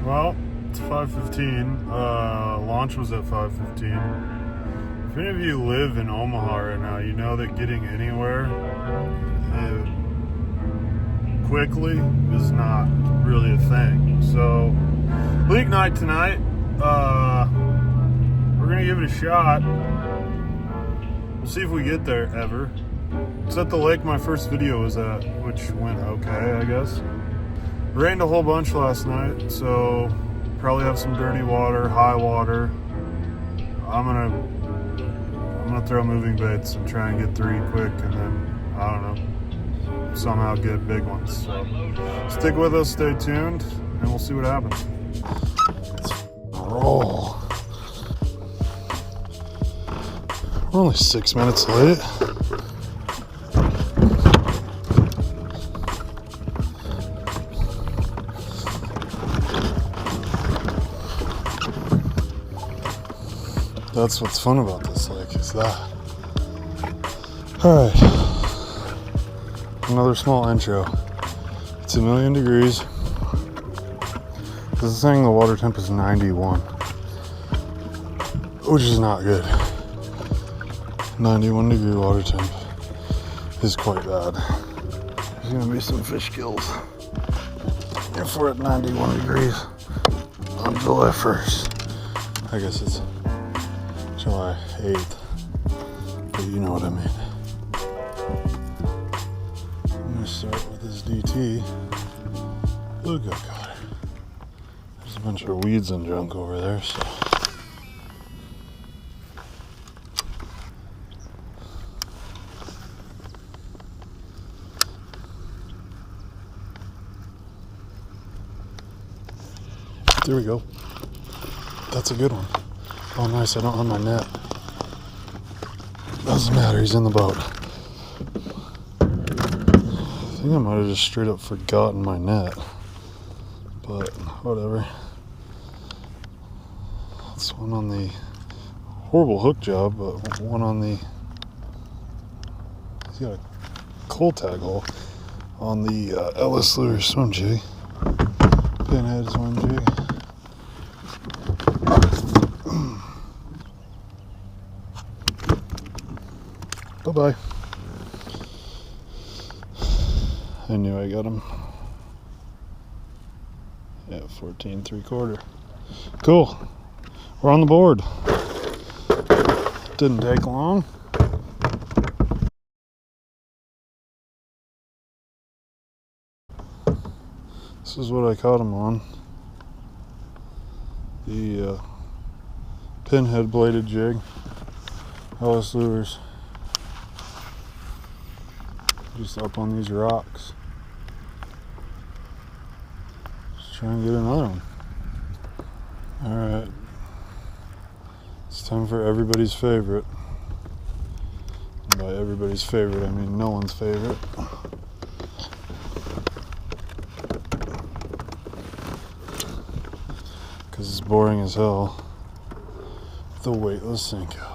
Well, it's 5:15. Launch was at 5:15. If any of you live in Omaha right now, you know that getting anywhere quickly is not really a thing. So, league night tonight. We're gonna give it a shot. We'll see if we get there ever. It's at the lake my first video was at, which went okay, I guess. Rained a whole bunch last night, so probably have some dirty water, high water. I'm gonna throw moving baits and try and get 3 quick, and then I don't know, somehow get big ones. So stick with us, stay tuned, and we'll see what happens. Let's roll. We're only 6 minutes late. That's what's fun about this lake, is that. Alright. Another small intro. It's 1,000,000 degrees. This is saying the water temp is 91, which is not good. 91 degree water temp is quite bad. There's gonna be some fish kills if we're at 91 degrees on July 1st. I guess it's July 8th, but you know what I mean. I'm gonna start with this DT. Look, oh God, there's a bunch of weeds and junk over there, so. There we go. That's a good one. Oh, nice. I don't have my net. Doesn't matter. He's in the boat. I think I might have just straight up forgotten my net. But whatever. That's one on the horrible hook job, but one on the. He's got a coal tag hole on the Ellis Lure swim jig. Pinhead swim jig. Bye-bye. I knew I got him. Yeah, 14 3/4. Cool. We're on the board. Didn't take long. This is what I caught him on. The pinhead bladed jig. Ellis Lures. Just up on these rocks. Just try and get another one. Alright. It's time for everybody's favorite. And by everybody's favorite, I mean no one's favorite. Because it's boring as hell. The weightless Senko.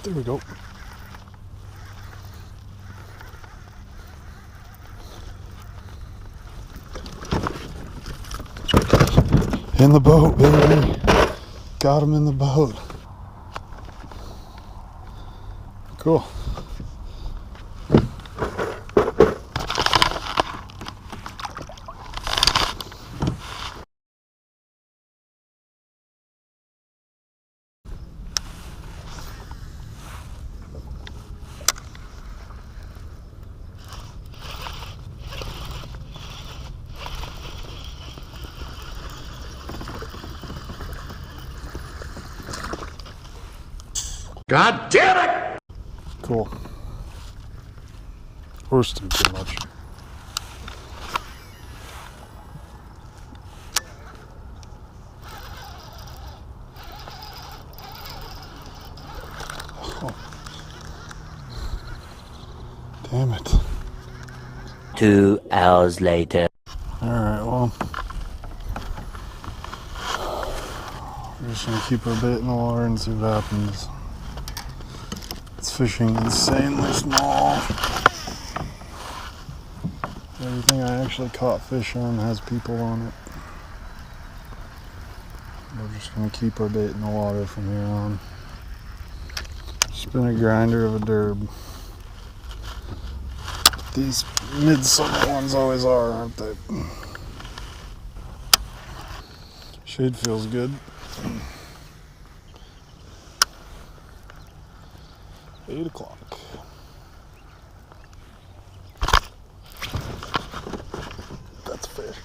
There we go. In the boat, baby. Got him in the boat. Cool. God damn it! Cool. Roasting too much. Oh. Damn it. 2 hours later. Alright, well, just gonna keep our bait in the water and see what happens. It's fishing insanely small. Everything I actually caught fish on has people on it. We're just gonna keep our bait in the water from here on. It's been a grinder of a derb. These midsummer ones always are, aren't they? Shade feels good. 8 o'clock. That's a fish.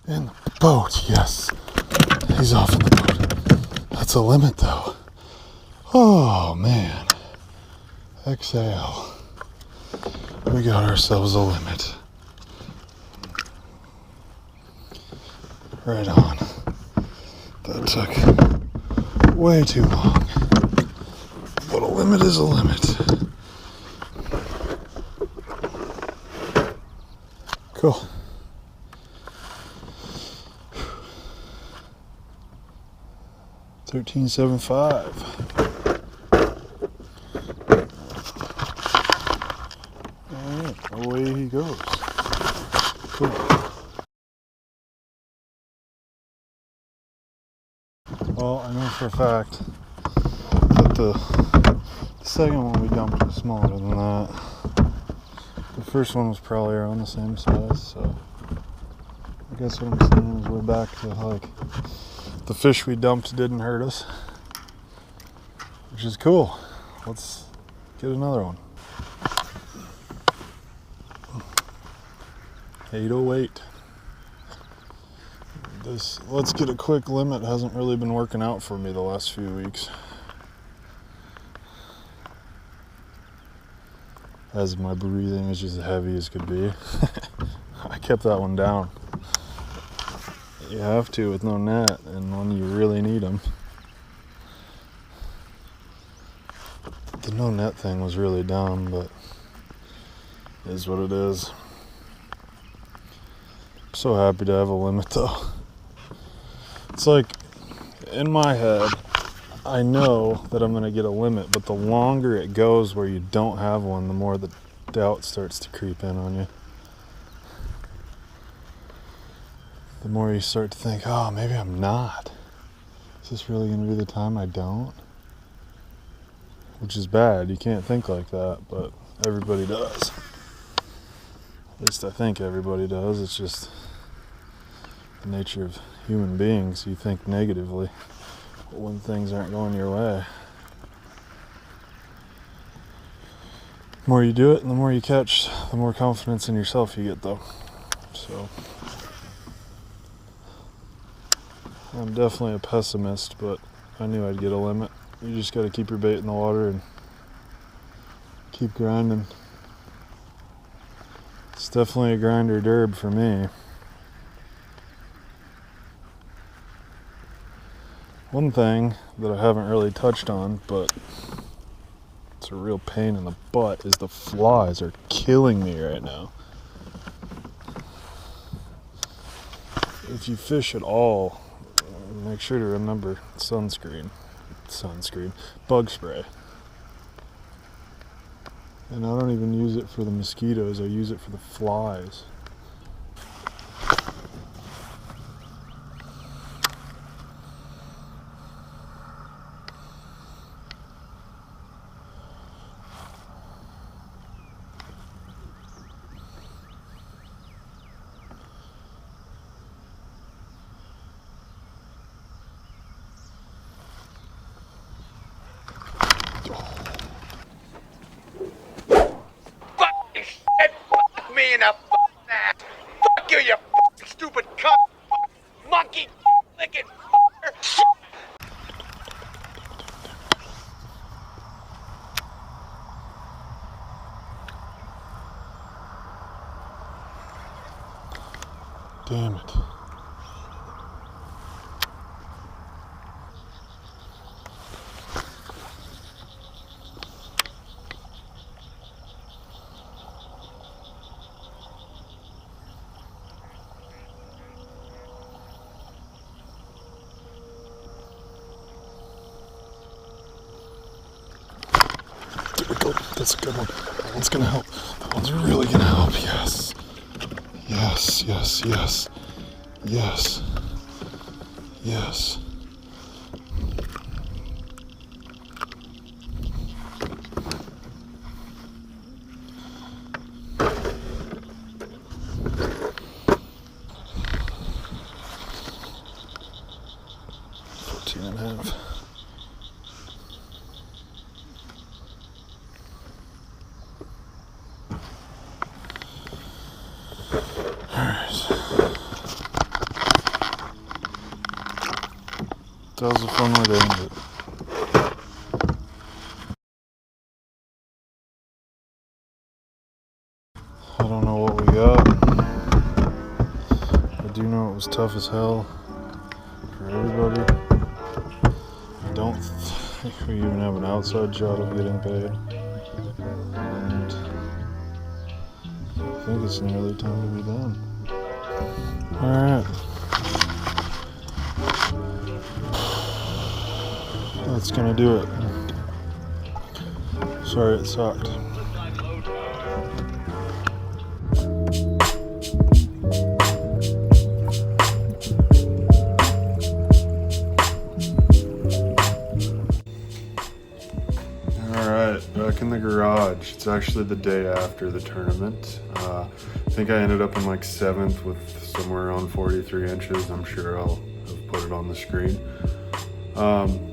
In the boat, yes. He's off in the boat. That's a limit though. Oh man. Exhale. We got ourselves a limit. Right on. That took way too long. But a limit is a limit. Cool. $13.75. Alright, away he goes. Cool. Well, I know for a fact that the second one we dumped was smaller than that. The first one was probably around the same size, so I guess what I'm saying is we're back to like the fish we dumped didn't hurt us, which is cool. Let's get another one. 808. This let's get a quick limit hasn't really been working out for me the last few weeks, as my breathing is just as heavy as could be. I kept that one down. You have to with no net, and when you really need them. The no net thing was really dumb, but it is what it is. I'm so happy to have a limit though. It's like, in my head, I know that I'm gonna get a limit, but the longer it goes where you don't have one, the more the doubt starts to creep in on you. The more you start to think, oh, maybe I'm not. Is this really gonna be the time I don't? Which is bad, you can't think like that, but everybody does. At least I think everybody does. It's just the nature of human beings. You think negatively when things aren't going your way. The more you do it and the more you catch, the more confidence in yourself you get though. So I'm definitely a pessimist, but I knew I'd get a limit. You just got to keep your bait in the water and keep grinding. It's definitely a grinder derb for me. One thing that I haven't really touched on, but it's a real pain in the butt, is the flies are killing me right now. If you fish at all, make sure to remember sunscreen, bug spray. And I don't even use it for the mosquitoes, I use it for the flies. Me in the ass. Fuck you, you stupid cunt. Monkey licking. Damn it. Oh, that's a good one. That one's gonna help. That one's really gonna help. Yes. Yes, yes, yes. Yes. Yes. And a half. Alright. That was a fun way to end it. I don't know what we got. I do know it was tough as hell for everybody. I don't think we even have an outside shot of getting paid. And I think it's nearly time to be done. Alright. That's gonna do it. Sorry it sucked. Alright, back in the garage. It's actually the day after the tournament. I think I ended up in like 7th with somewhere around 43 inches. I'm sure I'll have put it on the screen.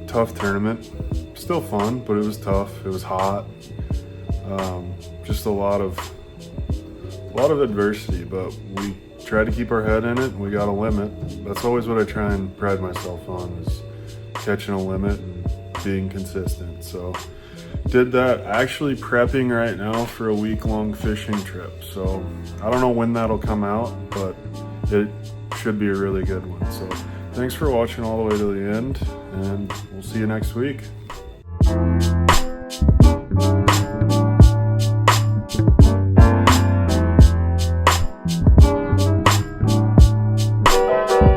Tough tournament. Still fun, but it was tough. It was hot. Just a lot of adversity, but we tried to keep our head in it. We got a limit. That's always what I try and pride myself on, is catching a limit and being consistent. So did that. Actually prepping right now for a week-long fishing trip. So I don't know when that'll come out, but it should be a really good one. So thanks for watching all the way to the end, and we'll see you next week.